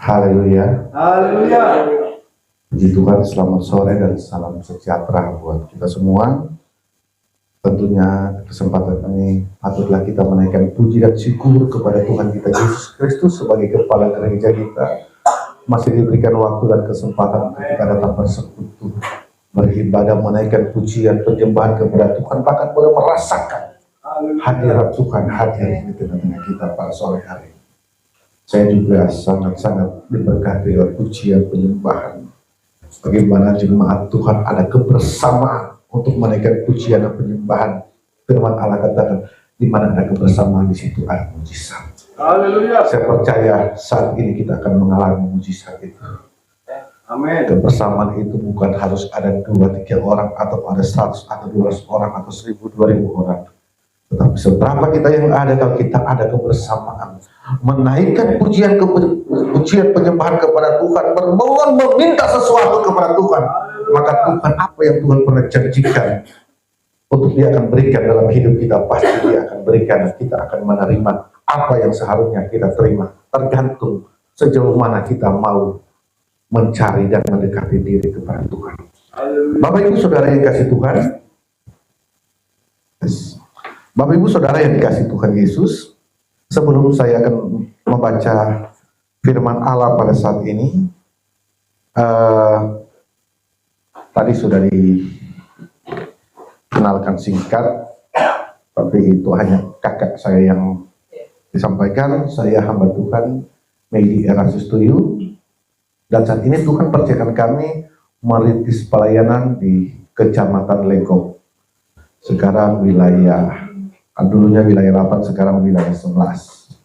Haleluya. Haleluya. Puji Tuhan, selamat sore dan salam sejahtera buat kita semua. Tentunya kesempatan ini patutlah kita menaikkan puji dan syukur kepada Tuhan kita Yesus Kristus sebagai kepala gereja kita. Masih diberikan waktu dan kesempatan untuk kita datang bersekutu, beribadah, menaikkan pujian, penyembahan kepada Tuhan, bahkan boleh merasakan hadirat Tuhan hadir di tengah-tengah kita pada sore hari. Saya juga sangat-sangat diberkati oleh pujian penyembahan. Bagaimana jemaat Tuhan ada kebersamaan untuk menaikkan pujian dan penyembahan. Firman Allah katakan, di mana ada kebersamaan di situ ada mujizat. Haleluya. Saya percaya saat ini kita akan mengalami mujizat itu. Amin. Kebersamaan itu bukan harus ada 2-3 orang atau ada 100 atau 200 orang atau 1000, 2000 orang. Tetapi seberapa kita yang ada, kalau kita ada kebersamaan, menaikkan pujian penyembahan kepada Tuhan, bermohon meminta sesuatu kepada Tuhan, maka Tuhan apa yang Tuhan pernah janjikan untuk Dia akan berikan dalam hidup kita, pasti Dia akan berikan dan kita akan menerima apa yang seharusnya kita terima, tergantung sejauh mana kita mau mencari dan mendekati diri kepada Tuhan. Bapak Ibu Saudara yang kasih Tuhan, Bapak Ibu Saudara yang dikasih Tuhan Yesus, sebelum saya akan membaca firman Allah pada saat ini, tadi sudah dikenalkan singkat, tapi itu hanya kakak saya yang disampaikan. Saya hamba Tuhan Medi Erastus Tuyu, dan saat ini Tuhan percayakan kami merintis pelayanan di Kecamatan Legok. Sekarang dulunya wilayah 8, sekarang wilayah 11.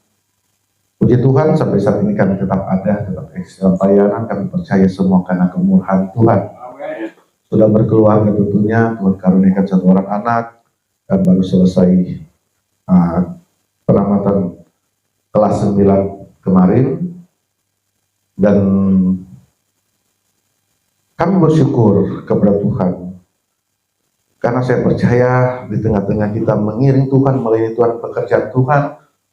Puji Tuhan, sampai saat ini kami tetap ada, tetap eksis dalam pelayanan. Kami percaya semua karena kemurahan Tuhan. Amin. Sudah berkeluarga tentunya, Tuhan karuniakan 1 orang anak, dan baru selesai penamatan kelas 9 kemarin. Dan kami bersyukur kepada Tuhan, karena saya percaya di tengah-tengah kita mengiring Tuhan, melayani Tuhan, pekerjaan Tuhan,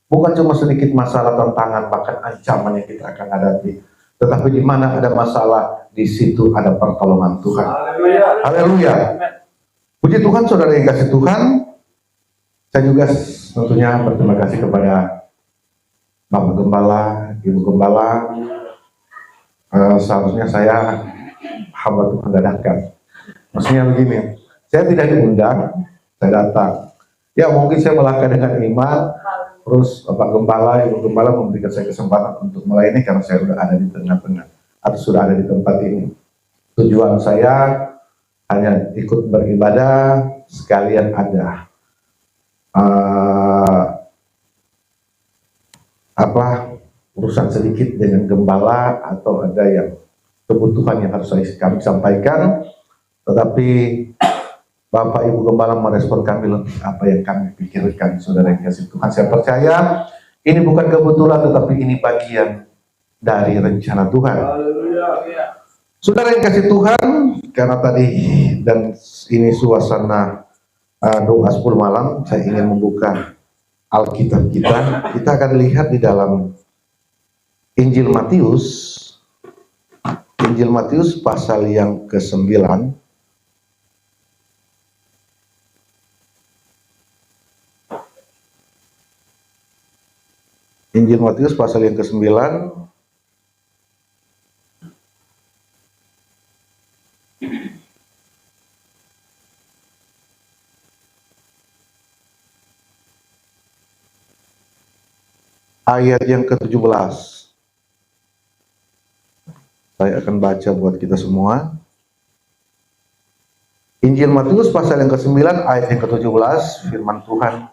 bukan cuma sedikit masalah, tantangan, bahkan ancaman yang kita akan hadapi, tetapi di mana ada masalah, di situ ada pertolongan Tuhan. Haleluya. Haleluya. Puji Tuhan, saudara yang kasih Tuhan. Saya juga tentunya berterima kasih kepada Bapak Gembala, Ibu Gembala. Seharusnya saya hamba Tuhan dadakan. Maksudnya begini, saya tidak diundang, saya datang. Ya mungkin saya melangkah dengan iman, terus Bapak Gembala, Ibu Gembala memberikan saya kesempatan untuk melayani karena saya sudah ada di tengah-tengah, atau sudah ada di tempat ini. Tujuan saya hanya ikut beribadah, sekalian ada urusan sedikit dengan gembala, atau ada yang kebutuhan yang harus kami sampaikan. Tetapi Bapak Ibu Gembala merespon kami lebih apa yang kami pikirkan, saudara yang kasih Tuhan. Saya percaya ini bukan kebetulan, tetapi ini bagian dari rencana Tuhan. Saudara yang kasih Tuhan, karena tadi dan ini suasana doa 10 malam, saya ingin membuka Alkitab kita. Kita akan lihat di dalam Injil Matius pasal yang ke-9. Injil Matius pasal yang ke-9 ayat yang ke-17. Saya akan baca buat kita semua. Injil Matius pasal yang ke-9 ayat yang ke-17, firman Tuhan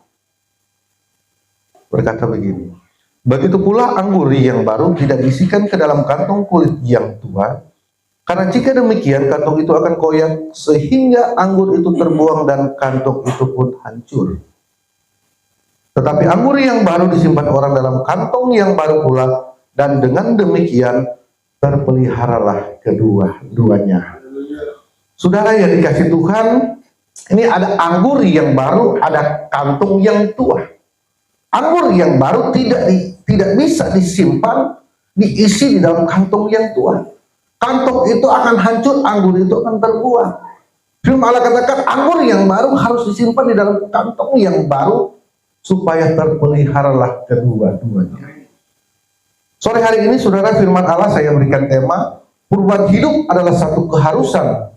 berkata begini. Begitu pula anggur yang baru tidak diisikan ke dalam kantong kulit yang tua, karena jika demikian kantong itu akan koyak sehingga anggur itu terbuang dan kantong itu pun hancur. Tetapi anggur yang baru disimpan orang dalam kantong yang baru pula, dan dengan demikian terpeliharalah kedua-duanya. Saudara yang dikasih Tuhan, ini ada anggur yang baru, ada kantong yang tua. Anggur yang baru tidak bisa disimpan diisi di dalam kantong yang tua. Kantong itu akan hancur, anggur itu akan terbuang. Firman Allah katakan anggur yang baru harus disimpan di dalam kantong yang baru supaya terpeliharalah kedua-duanya. Sore hari ini saudara, firman Allah saya berikan tema perubahan hidup adalah satu keharusan.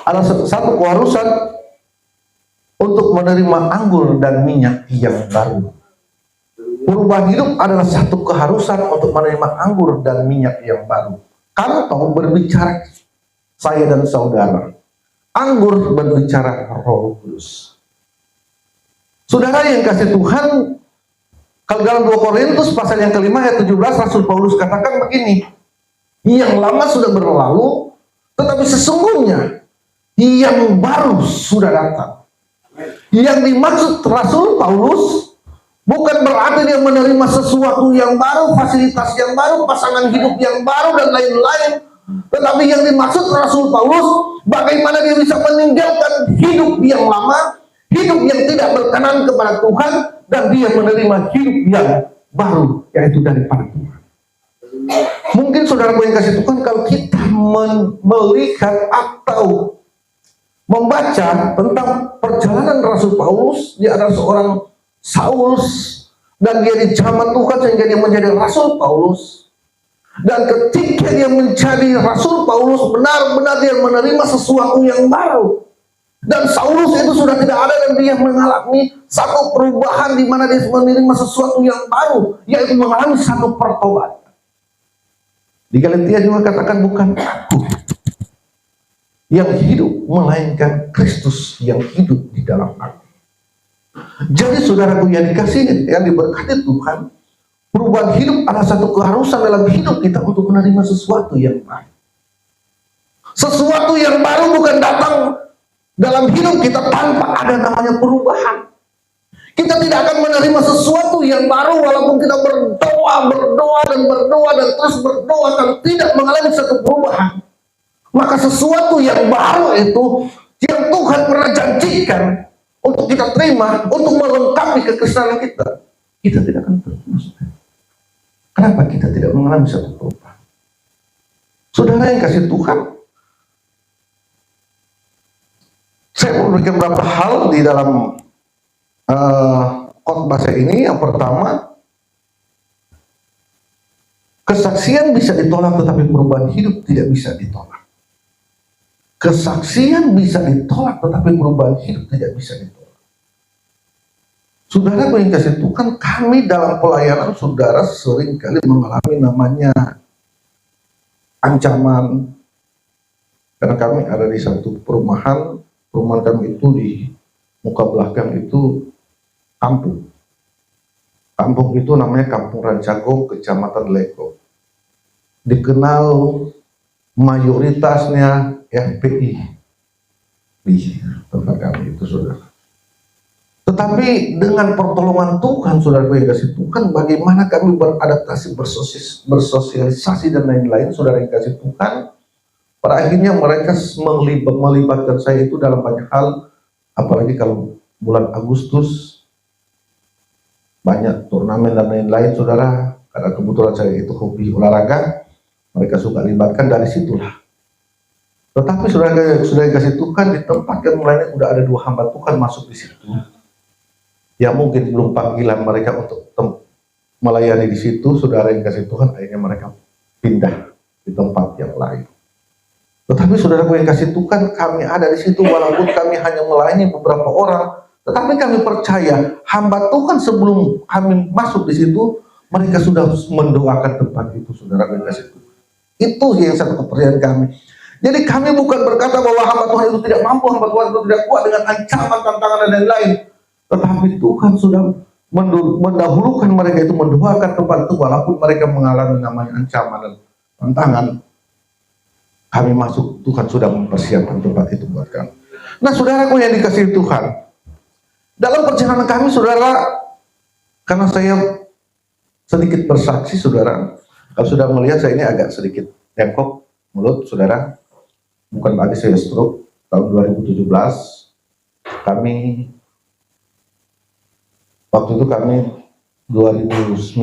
Ada satu keharusan untuk menerima anggur dan minyak yang baru. Perubahan hidup adalah satu keharusan untuk menerima anggur dan minyak yang baru. Kantong berbicara saya dan saudara. Anggur berbicara Roh Kudus. Saudara yang kasih Tuhan, kalau dalam 2 Korintus pasal yang kelima ayat 17 Rasul Paulus katakan begini, yang lama sudah berlalu, tetapi sesungguhnya yang baru sudah datang. Yang dimaksud Rasul Paulus bukan berarti dia menerima sesuatu yang baru, fasilitas yang baru, pasangan hidup yang baru dan lain-lain. Tetapi yang dimaksud Rasul Paulus, bagaimana dia bisa meninggalkan hidup yang lama, hidup yang tidak berkenan kepada Tuhan, dan dia menerima hidup yang baru, yaitu daripada Tuhan. Mungkin saudara yang kasih Tuhan, kalau kita melihat atau membaca tentang perjalanan Rasul Paulus, dia adalah seorang Saulus, dan dia dijaman Tuhan sehingga dia menjadi Rasul Paulus. Dan ketika dia menjadi Rasul Paulus, benar-benar dia menerima sesuatu yang baru. Dan Saulus itu sudah tidak ada, dan dia mengalami satu perubahan di mana dia menerima sesuatu yang baru, yaitu mengalami satu pertobatan. Di Galatia juga katakan bukan aku yang hidup, melainkan Kristus yang hidup di dalam aku. Jadi saudaraku yang dikasihi, yang diberkati Tuhan, perubahan hidup adalah satu keharusan dalam hidup kita untuk menerima sesuatu yang baru. Sesuatu yang baru bukan datang dalam hidup kita tanpa ada namanya perubahan. Kita tidak akan menerima sesuatu yang baru walaupun kita berdoa dan terus berdoa kalau tidak mengalami satu perubahan. Maka sesuatu yang baru itu yang Tuhan pernah janjikan untuk kita terima, untuk melengkapi kekristenan kita, kita tidak akan terus. Kenapa kita tidak mengalami satu perubahan? Saudara yang kasih Tuhan, saya mau berikan beberapa hal di dalam khotbah saya ini. Yang pertama, kesaksian bisa ditolak tetapi perubahan hidup tidak bisa ditolak. Kesaksian bisa ditolak tetapi perubahan hidup tidak bisa ditolak. Saudara yang kasih Tuhan, kami dalam pelayanan saudara seringkali mengalami namanya ancaman. Karena kami ada di satu perumahan kami itu di muka belakang itu kampung. Kampung itu namanya Kampung Rancago, Kecamatan Leko. Dikenal mayoritasnya FPI di tempat kami itu, saudara. Tetapi dengan pertolongan Tuhan, saudara yang kasih Tuhan, bagaimana kami beradaptasi, bersosialisasi dan lain-lain, saudara yang kasih Tuhan, pada akhirnya mereka melibatkan saya itu dalam banyak hal, apalagi kalau bulan Agustus banyak turnamen dan lain-lain, saudara. Karena kebetulan saya itu hobi olahraga, mereka suka libatkan, dari situlah. Tetapi sudah dikasih Tuhan, di tempat yang mulainya udah ada 2 hamba Tuhan masuk di situ. Ya mungkin belum panggilan mereka untuk melayani di situ, saudara yang kasih Tuhan, akhirnya mereka pindah di tempat yang lain. Tetapi saudaraku yang kasih Tuhan, kami ada di situ walaupun kami hanya melayani beberapa orang, tetapi kami percaya hamba Tuhan sebelum kami masuk di situ, mereka sudah mendoakan tempat itu, saudara yang kasih Tuhan. Itu yang satu kepercayaan kami. Jadi kami bukan berkata bahwa hamba Tuhan itu tidak mampu, hamba Tuhan itu tidak kuat dengan ancaman, tantangan dan lain-lain. Tetapi Tuhan sudah mendahulukan mereka itu mendoakan tempat itu walaupun mereka mengalami namanya ancaman dan tantangan. Kami masuk, Tuhan sudah mempersiapkan tempat itu buat kami. Nah saudaraku yang dikasihi Tuhan, dalam perjalanan kami saudara, karena saya sedikit bersaksi saudara, kalau sudah melihat saya ini agak sedikit bengkok mulut saudara, bukan berarti saya stroke. Tahun 2017 kami Waktu itu kami 2011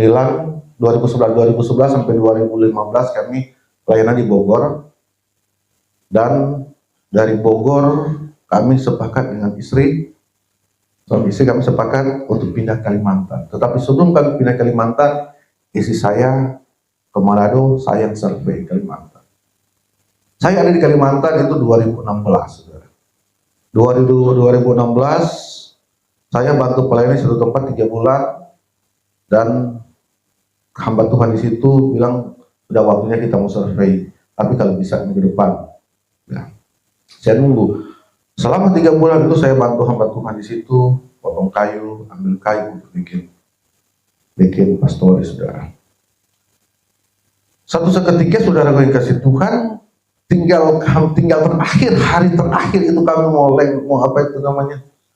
sampai 2015 kami pelayanan di Bogor, dan dari Bogor kami sepakat dengan istri, suami istri kami sepakat untuk pindah Kalimantan. Tetapi sebelum kami pindah Kalimantan, istri saya ke Manado, saya survei Kalimantan. Saya ada di Kalimantan itu 2016, saudara. 2016 saya bantu pelayanan di satu tempat 3 bulan, dan hamba Tuhan di situ bilang sudah waktunya kita mau survei, tapi kalau bisa minggu depan. Ya. Saya nunggu. Selama 3 bulan itu saya bantu hamba Tuhan di situ, potong kayu, ambil kayu untuk bikin pastori, saudara. Satu seketika saudara yang kasih Tuhan, tinggal terakhir, hari terakhir itu kami mau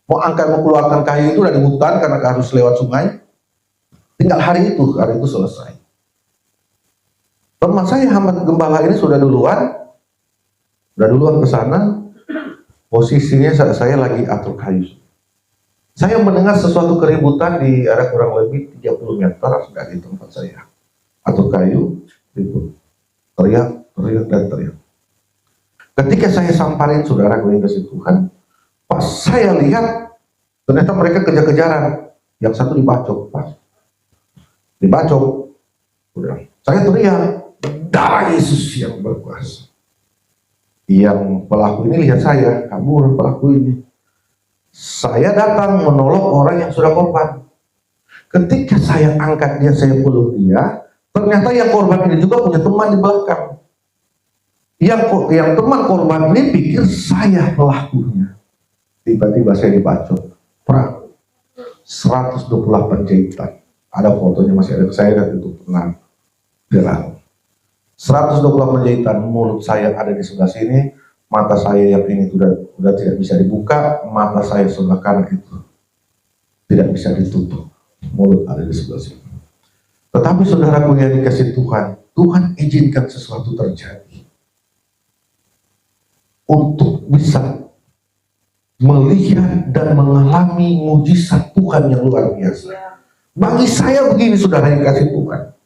keluarkan kayu itu dari hutan karena harus lewat sungai. Tinggal hari itu selesai. Teman saya hamba gembala ini sudah duluan ke sana. Posisinya saya lagi atur kayu. Saya mendengar sesuatu keributan di area kurang lebih 30 meter dari tempat saya. Atur kayu, ribut, teriak. Ketika saya samperin saudara yang kasih Tuhan, pas saya lihat ternyata mereka kejar-kejaran. Yang satu dibacok. Saya teriak, darah Yesus yang berkuasa. Yang pelaku ini lihat saya, kabur pelaku ini. Saya datang menolong orang yang sudah korban. Ketika saya angkat dia, saya peluk dia, ternyata yang korban ini juga punya teman di belakang. Yang teman korban ini pikir saya pelakunya. Tiba-tiba saya dibacok, perang 128 jahitan. Ada fotonya, masih ada, saya lihat itu pernah viral. 128 jahitan, mulut saya ada di sebelah sini, mata saya yang ini sudah tidak bisa dibuka, mata saya sebelah kanan itu tidak bisa ditutup, mulut ada di sebelah sini. Tetapi saudaraku yang dikasih Tuhan, Tuhan izinkan sesuatu terjadi untuk bisa melihat dan mengalami mujizat Tuhan yang luar biasa. Bagi saya begini, saudara yang kasih Tuhan,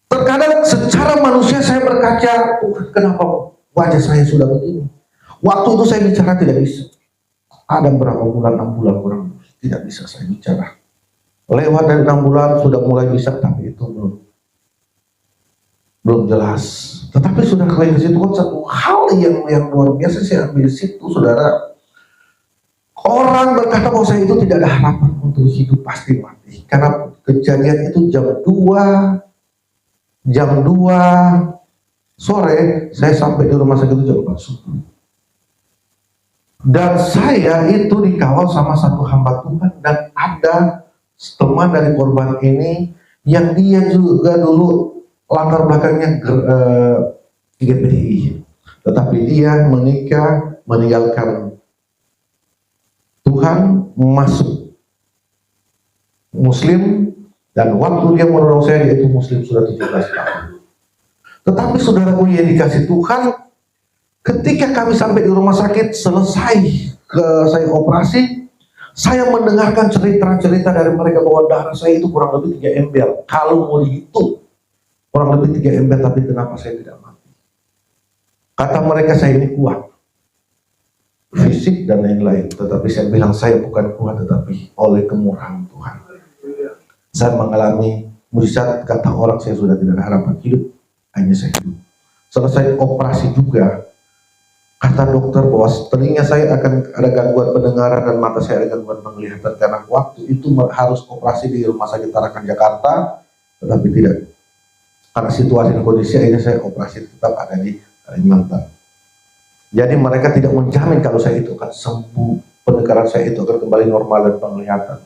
terkadang secara manusia saya berkaca, Tuhan kenapa wajah saya sudah begini? Waktu itu saya bicara tidak bisa. Ada berapa bulan, 6 bulan kurang, tidak bisa saya bicara. Lewat dari 6 bulan sudah mulai bisa, tapi itu belum jelas. Tetapi sudah kalian ke situ, satu hal yang luar biasa saya ambil di situ, saudara. Orang berkata bahwa saya itu tidak ada harapan untuk hidup, pasti mati. Karena kejadian itu jam 2 sore, saya sampai di rumah sakit itu jam 4 subuh. Dan saya itu dikawal sama satu hamba Tuhan, dan ada teman dari korban ini yang dia juga dulu latar belakangnya GPDI, tetapi dia menikah, meninggalkan Tuhan, masuk Muslim, dan waktu dia menolong saya, dia itu Muslim sudah 17 tahun. Tetapi saudaraku yang dikasih Tuhan, ketika kami sampai di rumah sakit, selesai saya operasi, saya mendengarkan cerita-cerita dari mereka bahwa darah saya itu kurang lebih 3 ember. Kalau mau dihitung, kurang lebih 3 ember, tapi kenapa saya tidak mati? Kata mereka saya ini kuat, fisik dan lain-lain. Tetapi saya bilang saya bukan kuat, tetapi oleh kemurahan Tuhan. Saya mengalami mujizat, kata orang saya sudah tidak ada harapan hidup, hanya saya hidup. Selesai operasi juga, kata dokter bahwa telinga saya akan ada gangguan pendengaran dan mata saya ada gangguan penglihatan, karena waktu itu harus operasi di Rumah Sakit Tarakan Jakarta, tetapi tidak. Karena situasi dan kondisi ini saya operasi tetap ada di Kalimantan. Jadi mereka tidak menjamin kalau saya itu akan sembuh, pendengaran saya itu akan kembali normal dan penglihatan.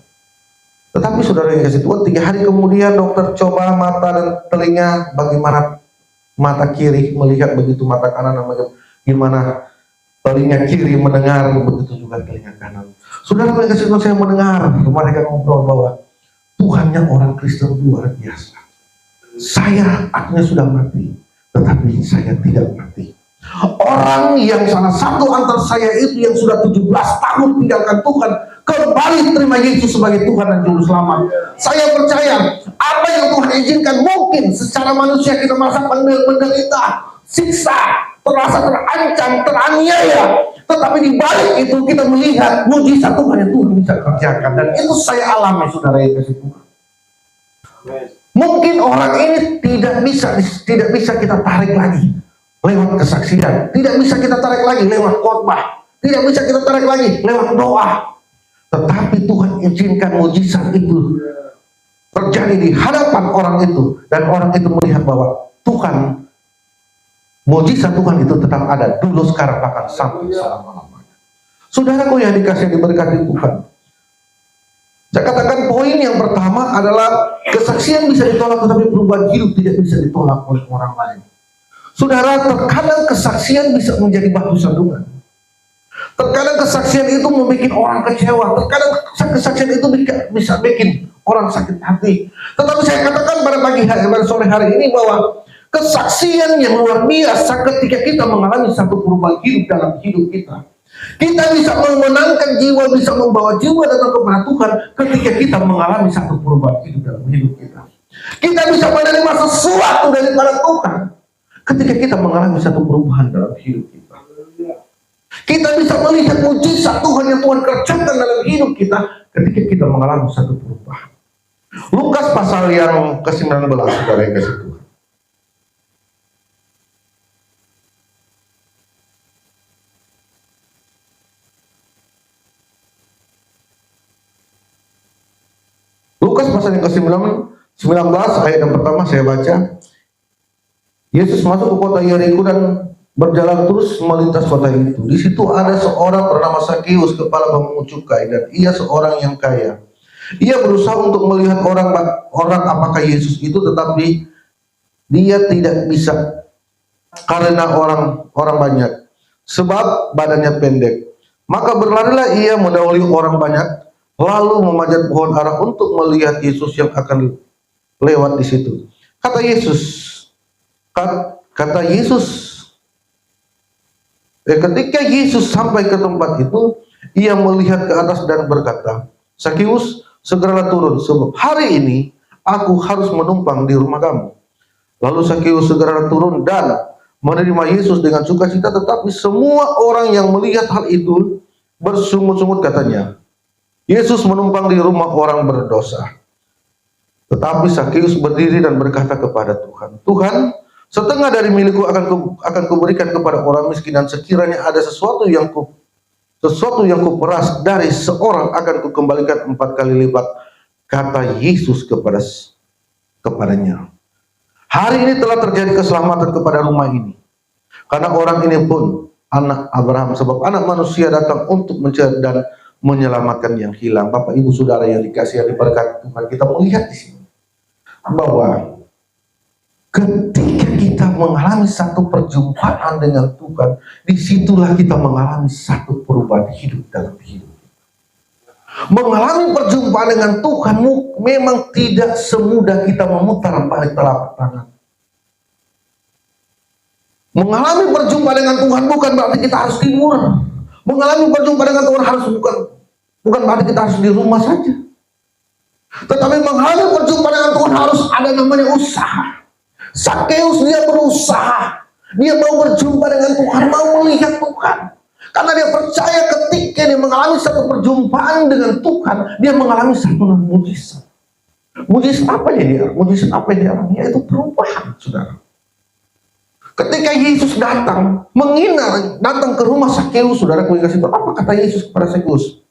Tetapi saudara yang kasih Tuhan, 3 hari kemudian dokter coba mata dan telinga, bagaimana mata kiri melihat, begitu mata kanan gimana telinga kiri mendengar, begitu juga telinga kanan. Saudara yang kasih Tuhan, saya mendengar mereka ngobrol bahwa Tuhannya orang Kristen luar biasa. Saya artinya sudah mati, tetapi saya tidak mati. Orang yang salah satu antar saya itu yang sudah 17 tahun tinggalkan Tuhan, kembali terima Yesus sebagai Tuhan dan Juru Selamat. Saya percaya apa yang Tuhan izinkan, mungkin secara manusia kita merasa menderita, siksa, terasa terancam, teraniaya, tetapi di balik itu kita melihat mujizat Tuhan yang Tuhan bisa kerjakan, dan itu saya alami, saudara yang kasih Tuhan. Mungkin orang ini tidak bisa kita tarik lagi lewat kesaksian, tidak bisa kita tarik lagi lewat khotbah, tidak bisa kita tarik lagi lewat doa, tetapi Tuhan izinkan mujizat itu terjadi di hadapan orang itu, dan orang itu melihat bahwa Tuhan, mujizat Tuhan itu tetap ada dulu, sekarang, bahkan sampai selama-lamanya. Saudaraku yang dikasih diberkati Tuhan, saya katakan poin yang pertama adalah kesaksian bisa ditolak, tetapi perubahan hidup tidak bisa ditolak oleh orang lain. Saudara, terkadang kesaksian bisa menjadi batu sandungan. Terkadang kesaksian itu membuat orang kecewa. Terkadang kesaksian itu bisa bikin orang sakit hati. Tetapi saya katakan pada pada sore hari ini bahwa kesaksian yang luar biasa ketika kita mengalami satu perubahan hidup dalam hidup kita. Kita bisa memenangkan jiwa, bisa membawa jiwa datang kepada Tuhan ketika kita mengalami satu perubahan hidup dalam hidup kita. Kita bisa menerima sesuatu daripada Tuhan ketika kita mengalami satu perubahan dalam hidup kita. Kita bisa melihat mujizat Tuhan yang Tuhan kerjakan dalam hidup kita ketika kita mengalami satu perubahan. Lukas pasal yang ke-19, saudara yang kasih Tuhan. Lukas pasal yang ke-19 ayat yang pertama saya baca. Yesus masuk ke kota Yeriko dan berjalan terus melintas kota itu. Di situ ada seorang bernama Sakeus, kepala pemungut cukai, dan ia seorang yang kaya. Ia berusaha untuk melihat orang apakah Yesus itu, tetapi dia tidak bisa karena orang banyak, sebab badannya pendek. Maka berlarilah ia mendahului orang banyak, lalu memanjat pohon ara untuk melihat Yesus yang akan lewat di situ. Kata Yesus, ketika Yesus sampai ke tempat itu, ia melihat ke atas dan berkata, Sakeus, segeralah turun, sebab hari ini aku harus menumpang di rumah kamu. Lalu Sakeus segera turun dan menerima Yesus dengan sukacita, tetapi semua orang yang melihat hal itu bersungut-sungut, katanya, Yesus menumpang di rumah orang berdosa. Tetapi Sakeus berdiri dan berkata kepada Tuhan, Tuhan, setengah dari milikku akan kuberikan kepada orang miskin, dan sekiranya ada sesuatu yang kuperas dari seorang akan kukembalikan 4 kali lipat. Kata Yesus kepadanya, hari ini telah terjadi keselamatan kepada rumah ini, karena orang ini pun anak Abraham, sebab anak manusia datang untuk mencari dan menyelamatkan yang hilang. Bapak Ibu Saudara yang dikasihi diberkati Tuhan, kita melihat di sini bahwa ketika kita mengalami satu perjumpaan dengan Tuhan, disitulah kita mengalami satu perubahan hidup dalam hidup. Mengalami perjumpaan dengan Tuhan memang tidak semudah kita memutar balik telapak tangan. Mengalami perjumpaan dengan Tuhan bukan berarti kita harus tidur. Mengalami perjumpaan dengan Tuhan bukan berarti kita harus di rumah saja. Tetapi mengalami perjumpaan dengan Tuhan harus ada namanya usaha. Sakeus dia berusaha, dia mau berjumpa dengan Tuhan, mau melihat Tuhan, karena dia percaya ketika dia mengalami satu perjumpaan dengan Tuhan, dia mengalami satu mujizat. Mujizat apa ya dia? Mujizat apa dia? Yaitu perubahan, saudara. Ketika Yesus datang ke rumah Sakeus, saudara, apa kata Yesus kepada Sakeus?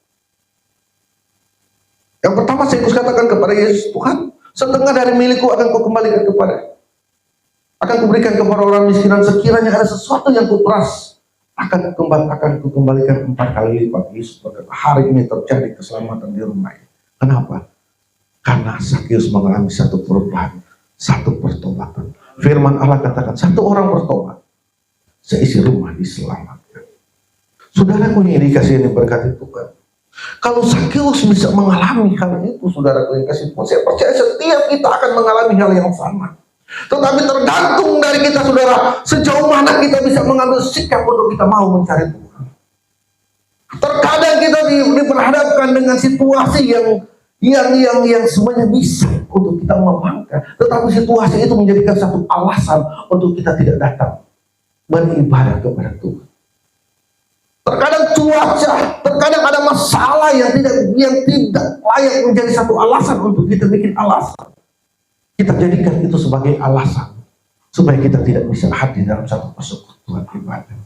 Yang pertama Sakeus katakan kepada Yesus, Tuhan, setengah dari milikku akan kukembalikan akan kuberikan kepada orang miskin, dan sekiranya ada sesuatu yang kuperas akan kukembalikan 4 kali lipat. Yesus berkata, hari ini terjadi keselamatan di rumah ini. Kenapa? Karena Sakeus mengalami satu perubahan, satu pertobatan. Firman Allah katakan, satu orang bertobat, seisi rumah diselamatkan. Saudaraku yang dikasihi diberkati Tuhan, kalau Sakeus bisa mengalami hal itu, saudaraku yang kasih Tuhan, saya percaya setiap kita akan mengalami hal yang sama. Tetapi tergantung dari kita, saudara, sejauh mana kita bisa mengambil sikap untuk kita mau mencari Tuhan. Terkadang kita diperhadapkan dengan situasi yang semuanya bisa untuk kita melangkah, tetapi situasi itu menjadikan satu alasan untuk kita tidak datang beribadah kepada Tuhan. Terkadang cuaca, terkadang ada masalah yang tidak layak menjadi satu alasan untuk kita bikin alasan. Kita jadikan itu sebagai alasan supaya kita tidak bisa hadir dalam satu persekutuan ibadah.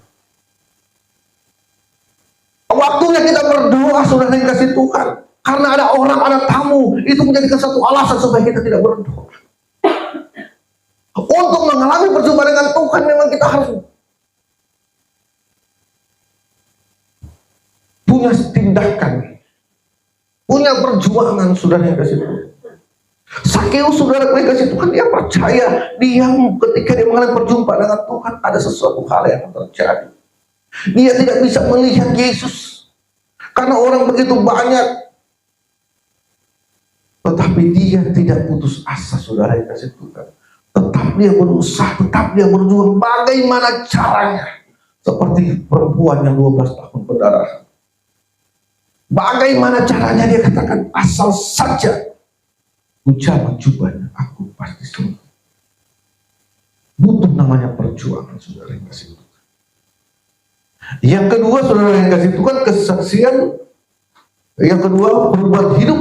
Waktunya kita berdoa, saudara yang kasih Tuhan, karena ada orang, ada tamu, itu menjadikan satu alasan supaya kita tidak berdoa. Untuk mengalami perjumpaan dengan Tuhan, memang kita harus punya tindakan, punya perjuangan, saudara yang kasih Tuhan. Sakeus, saudara yang kasih Tuhan, dia percaya, dia ketika dia mengalami perjumpaan dengan Tuhan, ada sesuatu hal yang terjadi. Dia tidak bisa melihat Yesus karena orang begitu banyak. Tetapi dia tidak putus asa, saudara yang kasih Tuhan. Tetap dia berusaha, tetap dia berjuang. Bagaimana caranya? Seperti perempuan yang 12 tahun pendarahan. Bagaimana caranya? Dia katakan, asal saja ucapan jubahnya, aku pasti sembuh. Butuh namanya perjuangan, saudara yang kasih Tuhan. Yang kedua, saudara yang kasih Tuhan, kesaksian. Yang kedua, berubah hidup.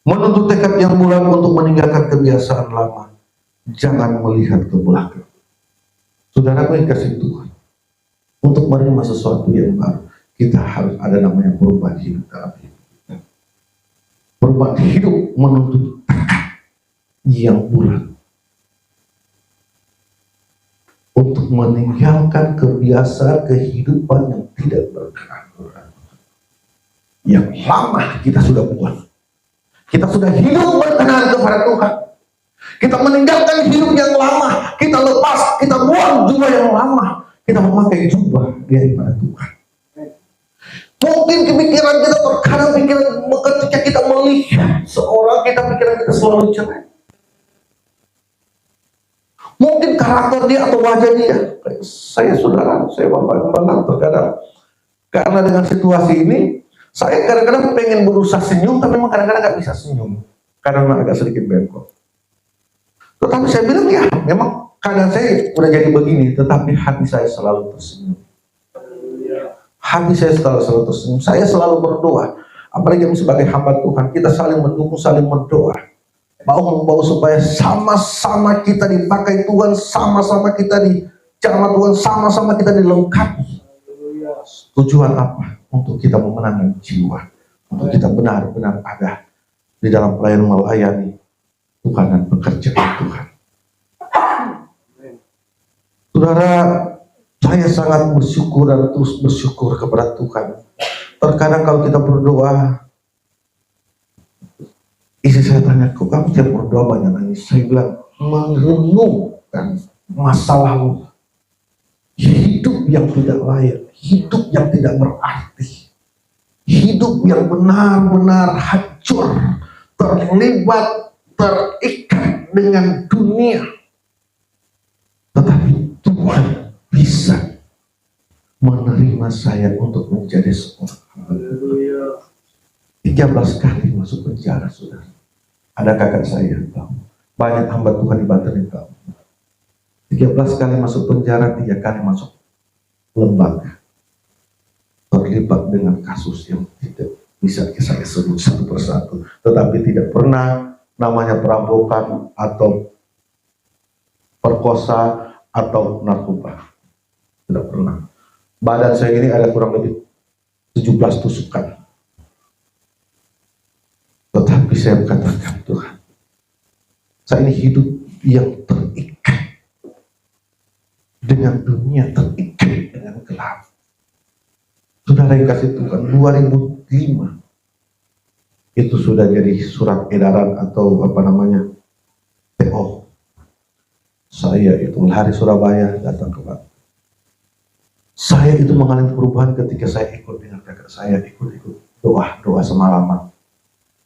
Menuntut tekad yang bulat untuk meninggalkan kebiasaan lama. Jangan melihat ke belakang. Saudara yang kasih Tuhan, untuk menerima sesuatu yang baru, kita harus ada namanya perubahan hidup dalam hidup kita. Perubahan hidup menuntut tekad yang bulat untuk meninggalkan kebiasaan kehidupan yang tidak berkenan. Yang lama kita sudah buat. Kita sudah hidup berkenan kepada Tuhan. Kita meninggalkan hidup yang lama. Kita lepas, kita buang jubah yang lama. Kita memakai jubah daripada Tuhan. Mungkin pikiran kita terkadang ketika kita melihat seorang, pikiran kita selalu cerai. Mungkin karakter dia atau wajah dia. Saya Bapak Gembala, terkadang karena dengan situasi ini, saya kadang-kadang pengen berusaha senyum, tapi memang kadang-kadang nggak bisa senyum karena agak sedikit bengkok. Tetapi saya bilang, ya memang keadaan saya udah jadi begini, tetapi hati saya selalu tersenyum. Hati saya selalu tersenyum. Saya selalu berdoa, apalagi sebagai hamba Tuhan, kita saling mendukung, saling berdoa, mau supaya sama-sama kita dipakai Tuhan, sama-sama kita dijamah Tuhan, sama-sama kita dilengkapi. Tujuan apa? Untuk kita memenangkan jiwa, untuk kita benar-benar ada di dalam pelayanan melayani Tuhan dan pekerjaan Tuhan. Saudara, saya sangat bersyukur dan terus bersyukur kepada Tuhan. Terkadang kalau kita berdoa, istri saya tanya, kok kamu tiap berdoa banyak nangis? Saya bilang, merenungkan masa lalu, hidup yang tidak layak, hidup yang tidak berarti, hidup yang benar-benar hancur, terlibat, terikat dengan dunia. Tetapi Tuhan bisa menerima saya untuk menjadi seorang hamba. 13 kali masuk penjara, saudara. Ada kakak saya yang tahu. Banyak hamba Tuhan di Banten yang tahu. 13 kali masuk penjara, 3 kali masuk lembaga. Terlibat dengan kasus yang tidak bisa saya sebut satu persatu. Tetapi tidak pernah namanya perampokan atau perkosa atau narkoba. Tidak pernah. Badan saya ini ada kurang lebih 17 tusukan. Tetapi saya katakan, Tuhan, saya ini hidup yang terikat dengan dunia, terikat dengan gelap. Saudara yang kasih Tuhan, 2005 itu sudah jadi surat edaran atau TO. Saya itu lari Surabaya datang ke Banten. Saya itu mengalami perubahan ketika saya ikut dengan kakak saya, ikut doa semalaman.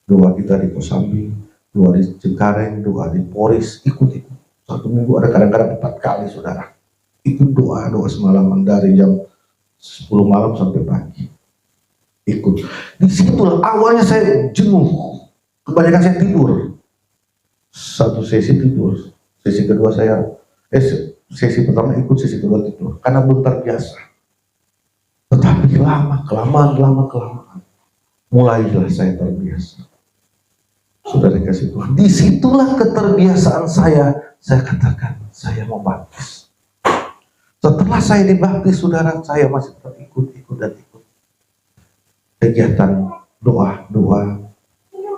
Doa kita di Kosambi, doa di Cengkareng, doa di Poris, ikut-ikut. Satu minggu ada kadang-kadang 4 kali, saudara. Ikut doa semalaman dari jam 10 malam sampai pagi. Ikut. Disitulah awalnya saya jenuh. Kebanyakan saya tidur. Satu sesi tidur. Sesi kedua sesi pertama ikut, sesi kedua tidur. Karena belum terbiasa. Tetapi kelamaan. Mulailah saya terbiasa. Sudah dikasih Tuhan. Disitulah keterbiasaan saya katakan, saya mau baptis. Setelah saya dibaptis, saudara, saya masih tetap ikut. Kegiatan doa.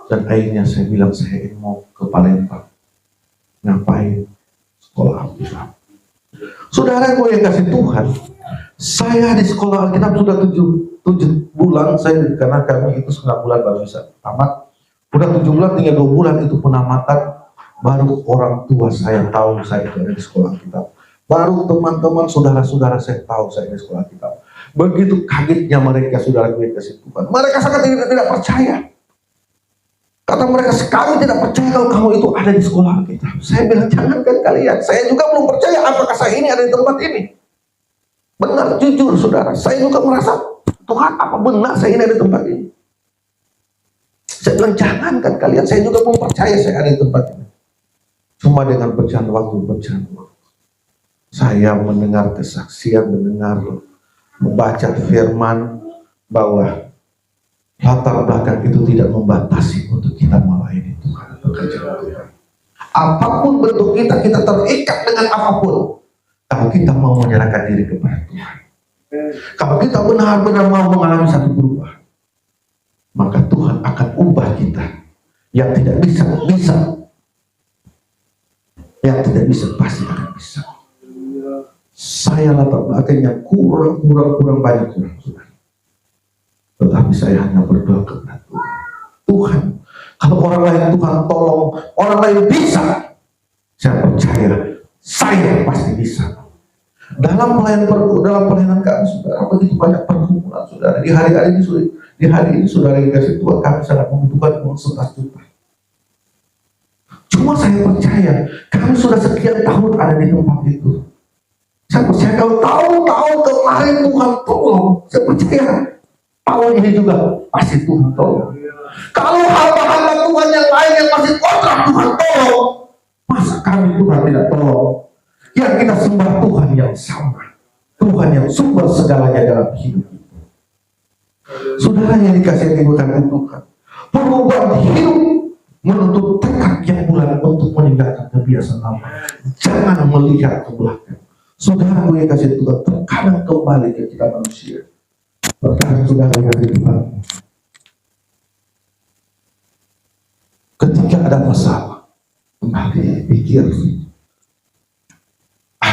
Dan akhirnya saya bilang, saya mau ke Palembang. Ngapain? Sekolah Alkitab. Saudara, gue yang kasih Tuhan, saya di sekolah Alkitab sudah 7 bulan, karena kami itu 9 bulan baru bisa tamat. Udah 7 bulan, tinggal 2 bulan itu penamatan. Baru orang tua saya tahu saya itu ada di sekolah Alkitab. Baru teman-teman, saudara-saudara saya tahu saya di sekolah Alkitab. Begitu kagetnya mereka, saudara gue kasih Tuhan. Mereka sangat tidak percaya. Kata mereka, kami tidak percaya kalau kamu itu ada di sekolah Alkitab. Saya bilang, jangankan kalian. Saya juga belum percaya apakah saya ini ada di tempat ini. Benar, jujur saudara. Saya juga merasa, Tuhan, apa benar saya ini ada di tempat ini? Saya bilang, jangankan kalian. Saya juga belum percaya saya ada di tempat ini. Cuma dengan berjalan waktu. Saya mendengar kesaksian, membaca firman bahwa latar belakang itu tidak membatasi untuk kita melayani Tuhan, pekerjaan Tuhan. Apapun bentuk kita terikat dengan apapun. Kalau kita mau menyerahkan diri kepada Tuhan, kalau kita benar-benar mau mengalami satu perubahan, maka Tuhan akan ubah kita. Yang tidak bisa, yang tidak bisa pasti akan bisa. Saya latar belakangnya kurang banyak. Tetapi saya hanya berdoa kepada Tuhan. Tuhan, kalau orang lain Tuhan tolong, orang lain bisa, saya percaya saya pasti bisa. Dalam pelayanan kami, saudara, begitu banyak pergumulan, saudara. Di hari ini saudara yang kasih Tuhan, kami sangat membutuhkan uang 11 juta. Cuma saya percaya, kami sudah sekian tahun ada di tempat itu. Saya percaya kalau tahu kemarin Tuhan tolong, saya percaya tahun ini juga pasti Tuhan tolong. Kalau hamba-hamba Tuhan yang lain yang masih kontrak Tuhan tolong, masa kami Tuhan tidak tolong? Yang kita sembah Tuhan yang sama, Tuhan yang sumber segalanya dalam hidup kita. Saudara yang dikasihi Tuhan, perubahan hidup menuntut tekad yang bulat untuk meninggalkan kebiasaan lama. Jangan melihat ke belakang. Saudara yang dikasihi Tuhan, terkadang kembali ke kita manusia. Terkadang saudara yang dikasihi Tuhan, ketika ada masalah, kembali pikir,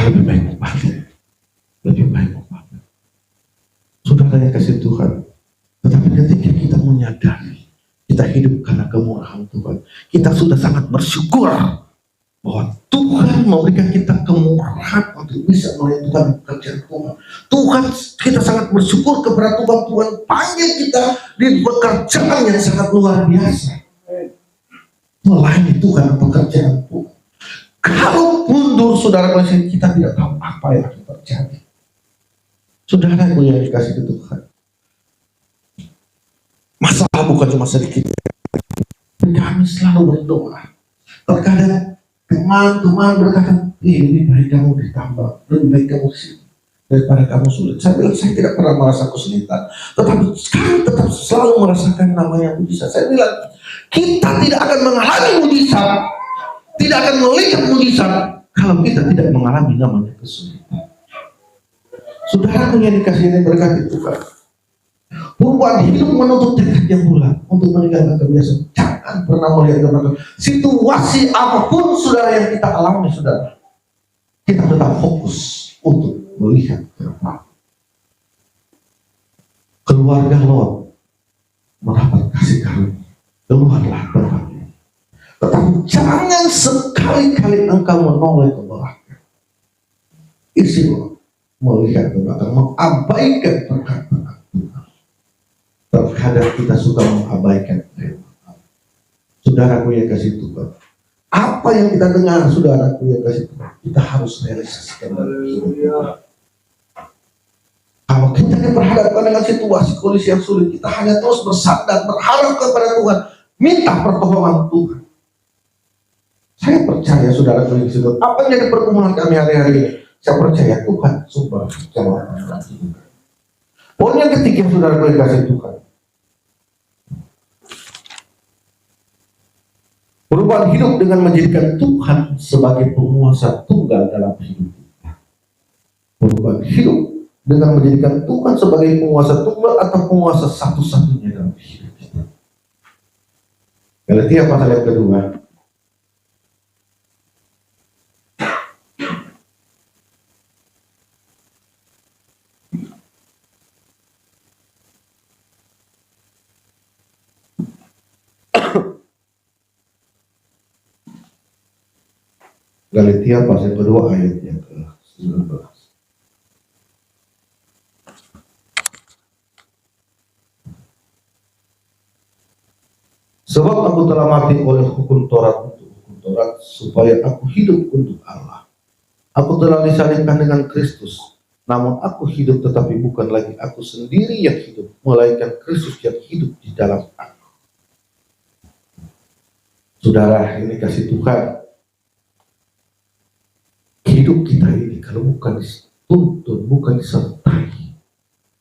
lebih baik membalik. Saudara yang kasih Tuhan, tetapi ketika kita menyadari kita hidup karena kemurahan Tuhan, kita sudah sangat bersyukur bahwa Tuhan memberikan kita kemurahan untuk bisa melakukan pekerjaan Tuhan. Kita sangat bersyukur kepada Tuhan panggil kita di pekerjaan yang sangat luar biasa, melayani Tuhan, pekerjaan Tuhan. Kalau mundur, saudara, kita tidak tahu apa yang akan terjadi. Saudara yang dikasih Tuhan, masalah bukan cuma sedikit. Kami selalu berdoa. Terkadang teman-teman berkata, lebih baik kamu ditambah, lebih baik kamu sini daripada kamu sulit. Saya bilang, saya tidak pernah merasa kesulitan, tetapi sekarang tetap selalu merasakan namanya mujizat. Saya bilang, kita tidak akan mengalami mujizat, tidak akan melihat mujizat kalau kita tidak mengalami namanya kesulitan. Saudara yang dikasihi berkat Tuhan, perubahan hidup menuntut tekad yang bulat untuk meninggalkan kebiasaan. Jangan pernah melihat ke belakang. Situasi apapun saudara yang kita alami, saudara, kita tetap fokus untuk melihat ke depan. Keluarga Lot mendapat kasih karunia, keluarlah berkat. Tetapi jangan sekali-kali engkau menoleh ke belakang. Isi melihat ke belakang, mengabaikan berkat-berkat Tuhan. Terkadang kita suka mengabaikan firman. Saudaraku yang kasih Tuhan, apa yang kita dengar, saudaraku yang kasih Tuhan, kita harus realisasikan dalam hidup kita. Kalau kita diperhadapkan dengan situasi kondisi yang sulit, kita hanya terus bersandar, berharap kepada Tuhan, minta pertolongan Tuhan. Saya percaya saudara yang kasih Tuhan, apa yang jadi pergumulan kami hari-hari ini, saya percaya Tuhan sumber jawaban. Poin yang ketiga saudara yang kasih Tuhan, perubahan hidup dengan menjadikan Tuhan sebagai penguasa tunggal dalam hidup kita. Perubahan hidup dengan menjadikan Tuhan sebagai penguasa tunggal atau penguasa satu-satunya dalam hidup kita. Galatia pasal yang kedua. Galatia pasal kedua ayat yang ke-19. Sebab aku telah mati oleh hukum Taurat untuk hukum Taurat, supaya aku hidup untuk Allah. Aku telah disalibkan dengan Kristus, namun aku hidup tetapi bukan lagi aku sendiri yang hidup, melainkan Kristus yang hidup di dalam aku. Saudara, ini kasih Tuhan. Hidup kita ini kalau bukan dituntun, bukan disertai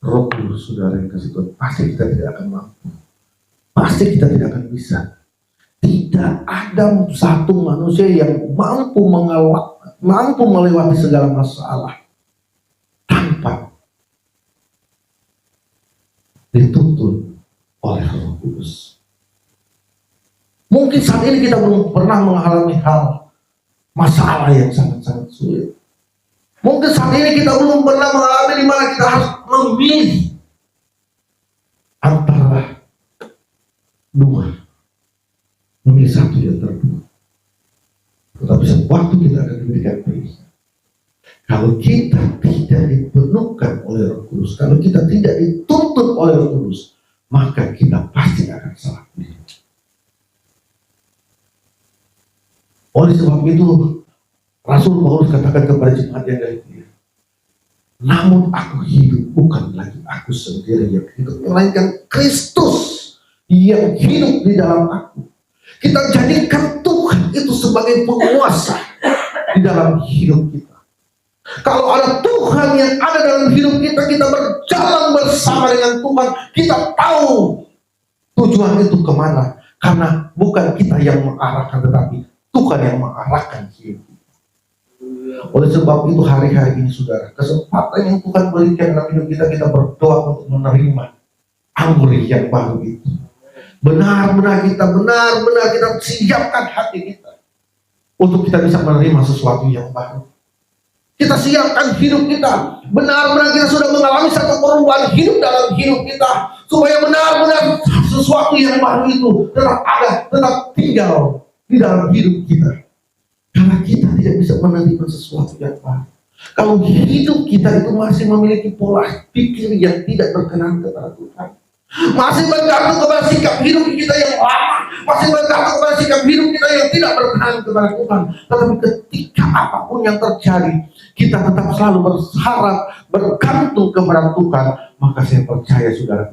Roh Kudus, saudara yang kasih Tuhan, pasti kita tidak akan mampu. Pasti kita tidak akan bisa. Tidak ada satu manusia yang mampu melewati segala masalah tanpa dituntun oleh Roh Kudus. Mungkin saat ini kita belum pernah mengalami hal masalah yang sangat-sangat sulit. Mungkin saat ini kita belum pernah mengalami di mana kita harus memilih antara dua, memilih satu yang terbaik. Tetapi sewaktu kita akan diberikan pilihan, kalau kita tidak dipenuhkan oleh Roh Kudus, kalau kita tidak dituntut oleh Roh Kudus, maka kita pasti akan salah pilih. Oleh sebab itu, Rasul Paulus katakan kepada jemaat yang Galatia, namun aku hidup bukan lagi aku sendiri yang hidup, melainkan Kristus yang hidup di dalam aku. Kita jadikan Tuhan itu sebagai penguasa di dalam hidup kita. Kalau ada Tuhan yang ada dalam hidup kita, kita berjalan bersama dengan Tuhan, kita tahu tujuan itu kemana. Karena bukan kita yang mengarahkan, tetapi Tuhan yang mengarahkan hidup kita. Oleh sebab itu hari-hari ini saudara, kesempatan yang Tuhan berikan dalam hidup kita, kita berdoa untuk menerima anggur yang baru itu. Benar-benar kita siapkan hati kita untuk kita bisa menerima sesuatu yang baru. Kita siapkan hidup kita, benar-benar kita sudah mengalami satu perubahan hidup dalam hidup kita, supaya benar-benar sesuatu yang baru itu tetap tinggal di dalam hidup kita. Karena kita tidak bisa menerima sesuatu yang baru kalau hidup kita itu masih memiliki pola pikir yang tidak berkenan kepada Tuhan, masih bergantung kepada sikap hidup kita yang lama, masih bergantung kepada sikap hidup kita yang tidak berkenan kepada Tuhan. Tetapi ketika apapun yang terjadi, kita tetap selalu berharap, bergantung kepada Tuhan, maka saya percaya saudara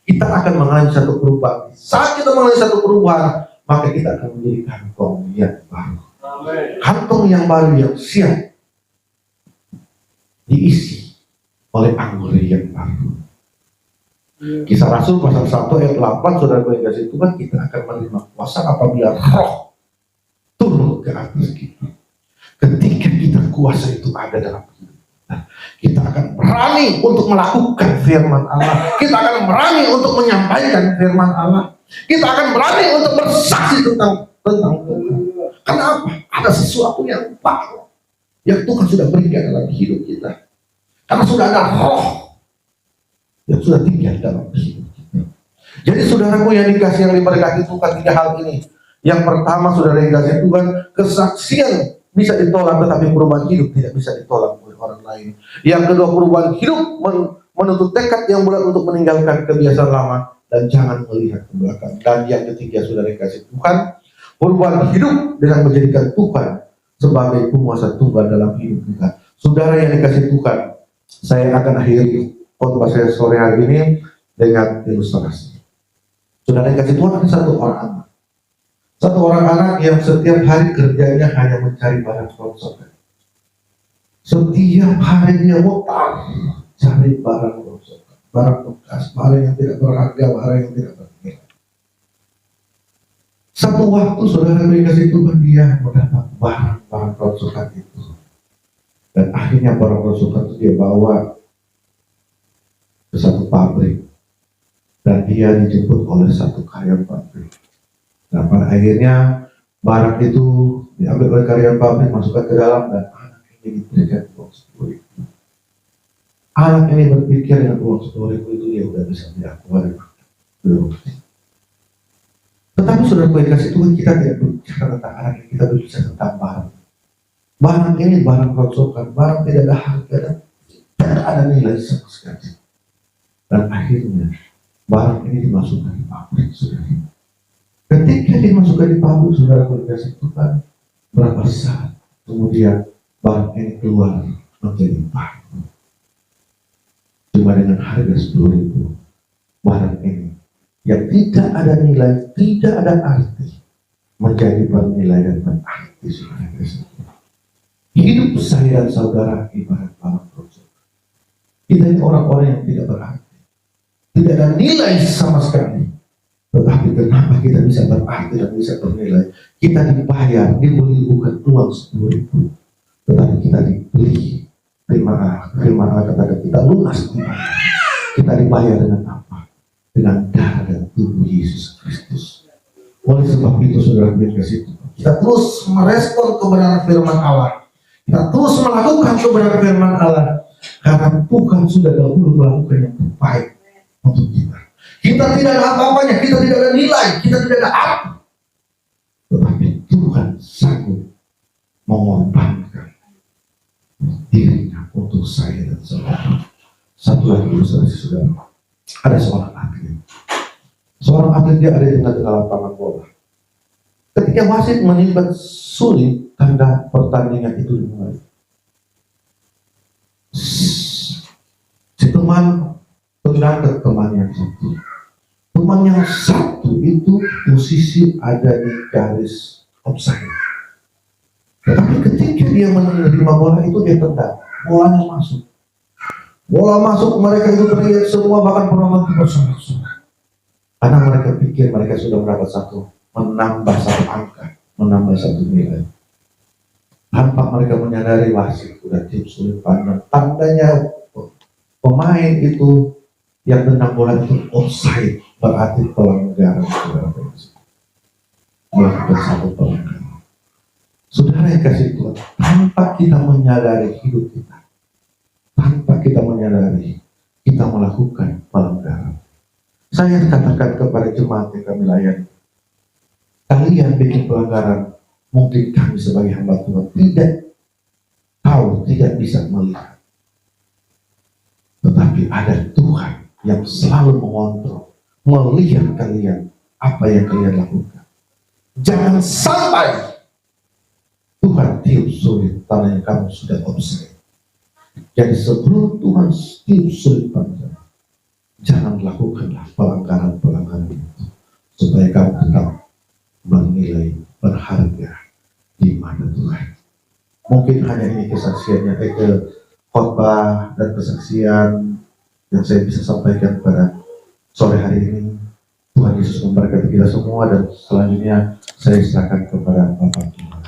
kita akan mengalami satu perubahan. Saat kita mengalami satu perubahan, maka kita akan menjadi kantong yang baru. Kantong yang baru yang siap diisi oleh anggur yang baru. Kisah Rasul pasal 1 ayat 8, saudara yang kasih Tuhan, kita akan menerima kuasa apabila Roh turun ke atas kita. Ketika kita kuasa itu ada dalam hidup kita, kita akan berani untuk melakukan firman Allah. Kita akan berani untuk menyampaikan firman Allah. Kita akan berani untuk bersaksi tentang Tuhan. Kenapa? Ada sesuatu yang baru yang Tuhan sudah berikan dalam hidup kita. Karena sudah ada Roh yang sudah tinggal dalam hidup kita. Jadi saudaraku yang dikasih, yang diberkati Tuhan, 3 hal ini. Yang pertama, saudara yang dikasih Tuhan, kesaksian bisa ditolak, tetapi perubahan hidup tidak bisa ditolak oleh orang lain. Yang kedua, perubahan hidup menuntut tekad yang bulat untuk meninggalkan kebiasaan lama. dan jangan melihat ke belakang. Dan yang ketiga, saudara yang kasih Tuhan, berbuat hidup dengan menjadikan Tuhan sebagai penguasa tunggal dalam hidup kita. Saudara yang dikasih Tuhan, saya akan akhiri khotbah saya sore hari ini dengan ilustrasi. Saudara yang kasih Tuhan, ada satu orang anak. Satu orang anak yang setiap hari kerjanya hanya mencari barang rongsokan. Setiap hari dia mutar cari barang rongsokan, barang bekas, barang yang tidak berharga, barang yang tidak bernilai. Satu waktu saudara dikasih Tuhan, dia mendapat barang-barang rongsokan itu. Dan akhirnya barang rongsokan itu dia bawa ke satu pabrik. Dan dia dijemput oleh satu karyawan pabrik. Nah, pada akhirnya barang itu diambil oleh karyawan pabrik, masukkan ke dalam, dan anak ini diberikan uang 10.000. Anak ini berpikir dengan uang 10.000 itu dia udah bisa diakui. Belum. Tetapi sudah kasih Tuhan, kita tidak berbicara tentang anak ini, kita berbicara tentang barang. Barang ini barang rongsokan, barang tidak ada harga dan tidak ada nilai sama sekali. Dan akhirnya barang ini dimasukkan di pabrik, saudara. Ketika dimasukkan di pabrik, saudara kasih Tuhan, berapa saat kemudian barang ini keluar menjadi barang. Cuma dengan harga 10.000, barang ini yang tidak ada nilai, tidak ada arti, menjadi bernilai dan berarti, saudara. Hidup saya dan saudara ibarat barang rongsokan. Kita ini orang-orang yang tidak berarti, tidak ada nilai sama sekali. Tetapi kenapa kita bisa berarti dan bisa bernilai? Kita dibayar, dibeli bukan uang 10.000, tetapi kita dibeli. Firman Allah katakan kita lunas dibayar. Kita dibayar dengan apa? Dengan darah dan tubuh Yesus Kristus. Oleh sebab itu, saudara kasih Tuhan, kita terus merespon kebenaran firman Allah. Kita terus melakukan kebenaran firman Allah, karena Tuhan sudah dahulu melakukan yang terbaik untuk kita. Kita tidak ada apa-apanya, kita tidak ada nilai, kita tidak ada arti. Tetapi Tuhan sanggup mengorbankan dirinya untuk saya dan saudara. Satu lagi, saudara, ada seorang atlet. Seorang atlet, dia ada di tengah lapangan bola. Ketika wasit menimbang sulit, tanda pertandingan itu dimulai. Si teman tendang ke teman yang satu. Teman yang satu itu posisi ada di garis offside. Tetapi ketika dia menerima bola itu, dia tendang, bolanya masuk. Bola masuk, mereka itu teriak semua, bahkan penonton bersorak-sorak. Karena mereka pikir mereka sudah menambah satu angka, menambah satu nilai. Tanpa mereka menyadari wasit sudah tim sulit pandang. Tandanya pemain itu yang tendang bola itu offside, berarti pelanggaran, saudara. Melakukan satu pelanggaran. Saudara yang kasih Tuhan, tanpa kita menyadari hidup kita, tanpa kita menyadari kita melakukan pelanggaran. Saya katakan kepada jemaat yang kami layani, kalian bikin pelanggaran, mungkin kami sebagai hamba Tuhan tidak tahu, tidak bisa melihat. Tetapi ada Tuhan yang selalu mengontrol, melihat kalian, apa yang kalian lakukan. Jangan sampai Tuhan tiup sulit karena kamu sudah offside. Jadi sebelum Tuhan tiup sulit pada, jangan lakukanlah pelanggaran-pelanggaran itu, supaya kamu tetap bernilai, berharga di mata Tuhan. Mungkin hanya ini kesaksiannya, khotbah dan kesaksian yang saya bisa sampaikan pada sore hari ini. Tuhan Yesus memberkati kita semua, dan selanjutnya saya serahkan kepada Bapak Tuhan.